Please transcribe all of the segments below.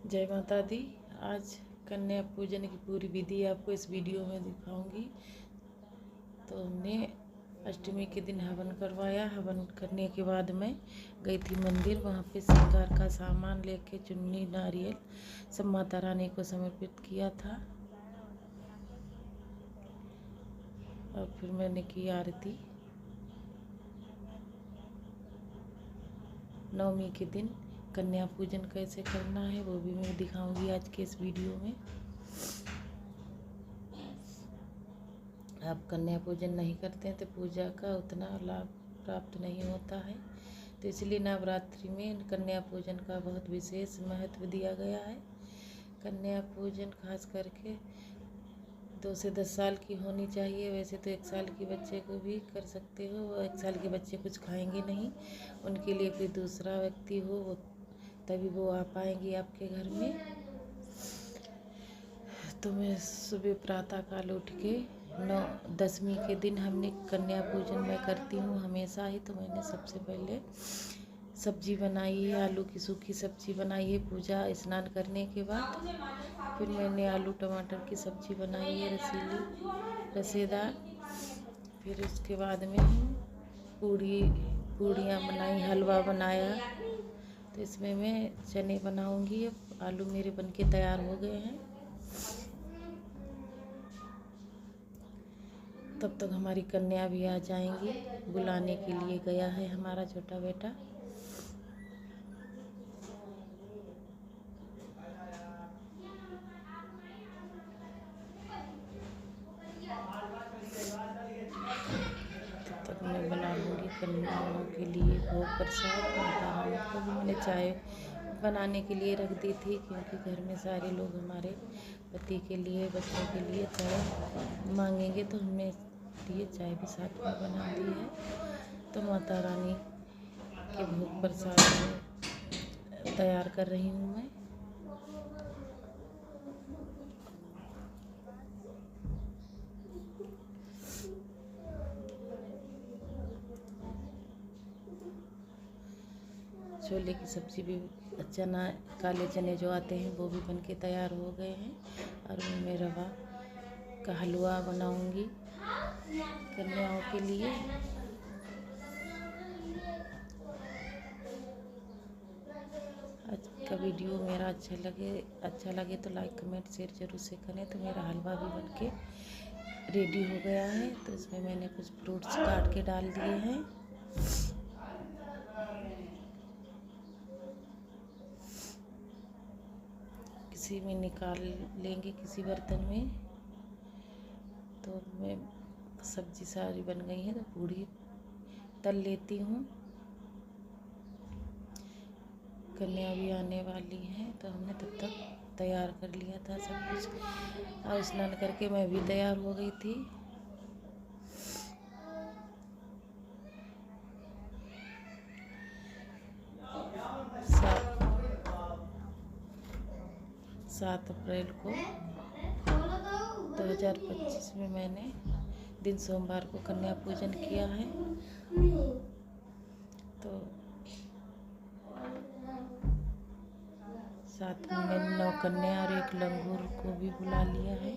जय माता दी। आज कन्या पूजन की पूरी विधि आपको इस वीडियो में दिखाऊंगी। तो हमने अष्टमी के दिन हवन करवाया। हवन करने के बाद मैं गई थी मंदिर। वहाँ पे श्रृंगार का सामान लेके चुन्नी नारियल सब माता रानी को समर्पित किया था। और फिर मैंने की आरती। नवमी के दिन कन्या पूजन कैसे करना है वो भी मैं दिखाऊंगी आज के इस वीडियो में। आप कन्या पूजन नहीं करते हैं तो पूजा का उतना लाभ प्राप्त नहीं होता है। तो इसलिए नवरात्रि में कन्या पूजन का बहुत विशेष महत्व दिया गया है। कन्या पूजन खास करके 2 से 10 साल की होनी चाहिए। वैसे तो 1 साल के बच्चे को भी कर सकते हो। 1 साल के बच्चे कुछ खाएंगे नहीं, उनके लिए कोई दूसरा व्यक्ति हो वो तभी वो आ पाएंगी आपके घर में। तो मैं सुबह प्रातः काल उठ के 10वीं के दिन हमने कन्या पूजन मैं करती हूँ हमेशा ही। तो मैंने सबसे पहले सब्जी बनाई है, आलू की सूखी सब्जी बनाई है पूजा स्नान करने के बाद। फिर मैंने आलू टमाटर की सब्जी बनाई है रसीली रसेदार। फिर उसके बाद में पूड़ियाँ बनाई, हलवा बनाया। तो इसमें मैं चने बनाऊंगी। अब आलू मेरे बनके तैयार हो गए हैं। तब तक हमारी कन्या भी आ जाएंगी। बुलाने के लिए गया है हमारा छोटा बेटा। तब तक मैं बना लूँगी कन्याओं के लिए भोग प्रसाद। माता रानी को भी मैंने चाय बनाने के लिए रख दी थी, क्योंकि घर में सारे लोग हमारे पति के लिए बच्चों के लिए चाय मांगेंगे। तो हमने लिए चाय भी साथ में बना दी है। तो माता रानी के भोग प्रसाद तैयार कर रही हूँ मैं। छोले की सब्ज़ी भी, चना काले चने जो आते हैं वो भी बनके तैयार हो गए हैं। और मैं रवा का हलवा बनाऊंगी कन्याओं के लिए। आज का वीडियो मेरा अच्छा लगे तो लाइक कमेंट शेयर जरूर से करें। तो मेरा हलवा भी बनके रेडी हो गया है। तो इसमें मैंने कुछ फ्रूट्स काट के डाल दिए हैं। किसी में निकाल लेंगे, किसी बर्तन में। तो मैं सब्जी सारी बन गई है तो पूड़ी तल लेती हूँ। कन्या भी आने वाली है तो हमने तब तक तैयार कर लिया था सब कुछ। और स्नान करके मैं भी तैयार हो गई थी। सात अप्रैल को 2025 में मैंने दिन सोमवार को कन्या पूजन किया है। तो साथ में मैंने 9 कन्या और 1 लंगूर को भी बुला लिया है।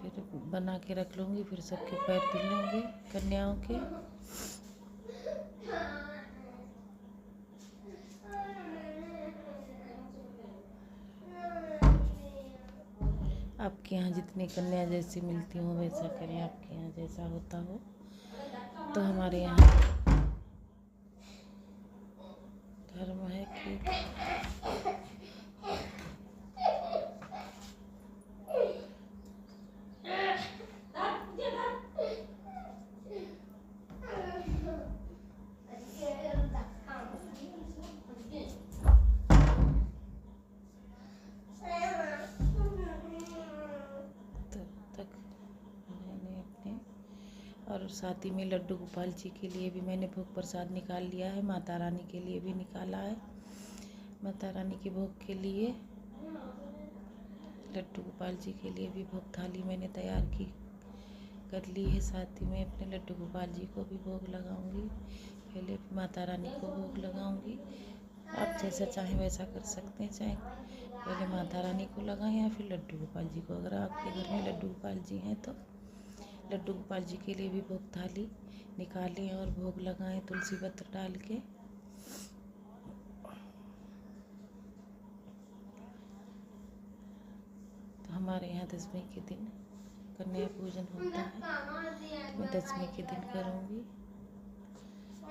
फिर बना के रख लूँगी। फिर सबके पैर धुलेंगे कन्याओं के। आपके यहाँ जितनी कन्या जैसी मिलती हो वैसा करें, आपके यहाँ जैसा होता हो। तो हमारे यहाँ धर्म है कि और साथ ही में लड्डू गोपाल जी के लिए भी मैंने भोग प्रसाद निकाल लिया है। माता रानी के लिए भी निकाला है। माता रानी के भोग के लिए लड्डू गोपाल जी के लिए भी भोग थाली मैंने तैयार की कर ली है। साथ ही में अपने लड्डू गोपाल जी को भी भोग लगाऊंगी। पहले माता रानी को भोग लगाऊंगी। आप जैसा चाहें वैसा कर सकते हैं, चाहे पहले माता रानी को लगाएं या फिर लड्डू गोपाल जी को। अगर आपके घर में लड्डू गोपाल जी हैं तो लड्डू गोपाल जी के लिए भी भोग थाली निकालें और भोग लगाएं तुलसी पत्र डाल के। तो हमारे यहाँ दसवीं के दिन कन्या पूजन होता है, तो मैं दसवीं के दिन करूँगी।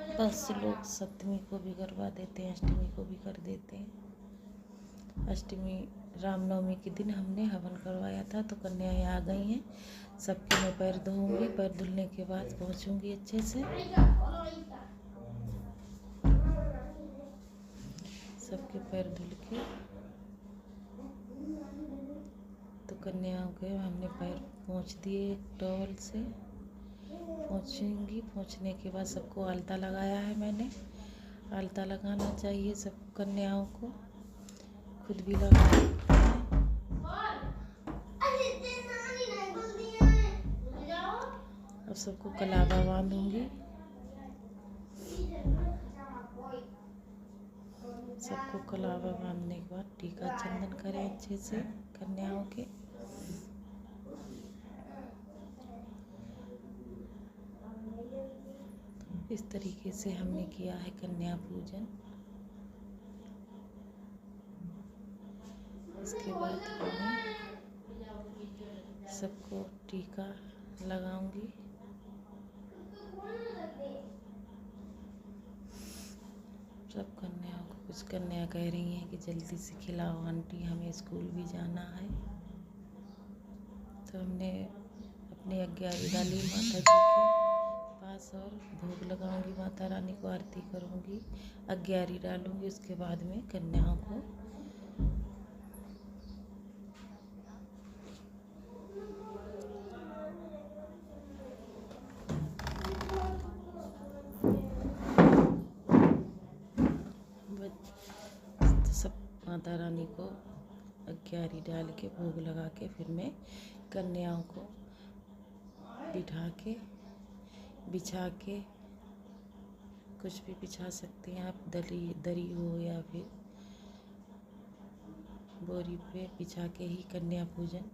बहुत से लोग सप्तमी को भी करवा देते हैं, अष्टमी को भी कर देते हैं। अष्टमी रामनवमी के दिन हमने हवन करवाया था, तो कन्याएं आ गई हैं। सबके मैं पैर धोऊंगी। पैर धुलने के बाद पहुँचूंगी अच्छे से। सबके पैर धुल के तो कन्याओं के हमने पैर पोंछ दिए एक टॉवल से। पोंछूंगी। पोंछने के बाद सबको आलता लगाया है मैंने। आलता लगाना चाहिए सब कन्याओं को, खुद भी लगा। अब सबको कलावा बांधूंगी। सबको कलावा बांधने के बाद टीका चंदन करें अच्छे से कन्याओं के। इस तरीके से हमने किया है कन्या पूजन। इसके बाद मैं सबको टीका लगाऊंगी। सब कन्याओं को, कुछ कन्या कह रही हैं कि जल्दी से खिलाओ आंटी, हमें स्कूल भी जाना है। तो हमने अपनी अग्यारी डाली माता जी के पास और भोग लगाऊंगी। माता रानी को आरती करूंगी, अग्यारी डालूंगी। उसके बाद में कन्याओं को तो सब माता रानी को अग्यारी डाल के भोग लगा के फिर मैं कन्याओं को बिठा के बिछा के, कुछ भी बिछा सकते हैं आप, दरी हो या फिर बोरी पे बिछा के ही कन्या पूजन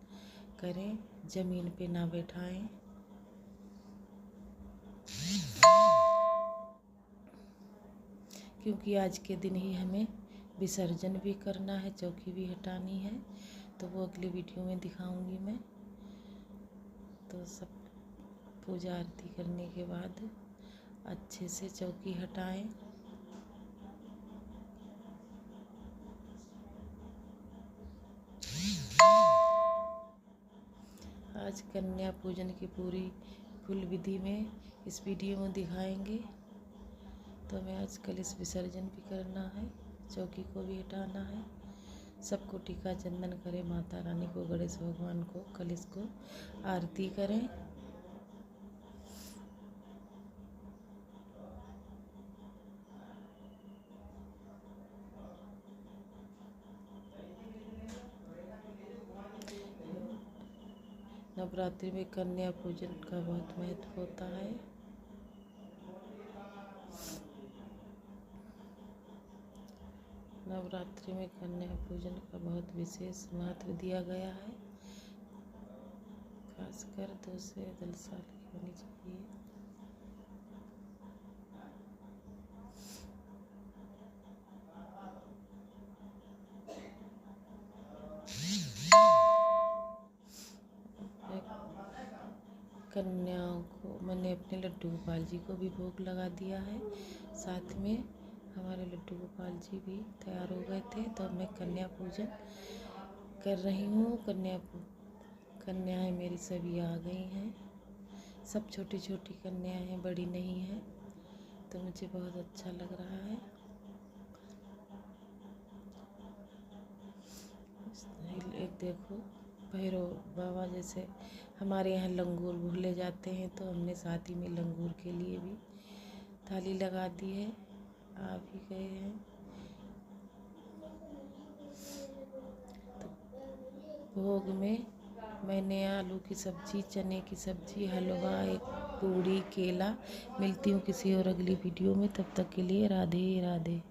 करें, जमीन पे ना बैठाएं। क्योंकि आज के दिन ही हमें विसर्जन भी करना है, चौकी भी हटानी है, तो वो अगली वीडियो में दिखाऊंगी मैं। तो सब पूजा आरती करने के बाद अच्छे से चौकी हटाएं। आज कन्या पूजन की पूरी फुल विधि में इस वीडियो में दिखाएंगे। तो हमें आज कलश विसर्जन भी करना है, चौकी को भी हटाना है। सबको टीका चंदन करें, माता रानी को, गणेश भगवान को, कलश को आरती करें। नवरात्रि में कन्या पूजन का बहुत महत्व होता है। नवरात्रि में कन्या पूजन का बहुत विशेष महत्व दिया गया है। खासकर 2 से 10 साल की होनी चाहिए। कन्याओं को मैंने अपने लड्डू गोपाल जी को भी भोग लगा दिया है। साथ में हमारे लड्डू गोपाल जी भी तैयार हो गए थे, तो मैं कन्या पूजन कर रही हूँ। कन्याएं मेरी सभी आ गई हैं। सब छोटी छोटी कन्याएं हैं, बड़ी नहीं हैं, तो मुझे बहुत अच्छा लग रहा है। एक देखो भैरव बाबा, जैसे हमारे यहाँ लंगूर भूले जाते हैं, तो हमने साथ ही में लंगूर के लिए भी थाली लगा दी है। आ भी गए हैं। तो भोग में मैंने आलू की सब्जी, चने की सब्जी, हलवा, एक पूड़ी, केला। मिलती हूँ किसी और अगली वीडियो में, तब तक के लिए राधे राधे।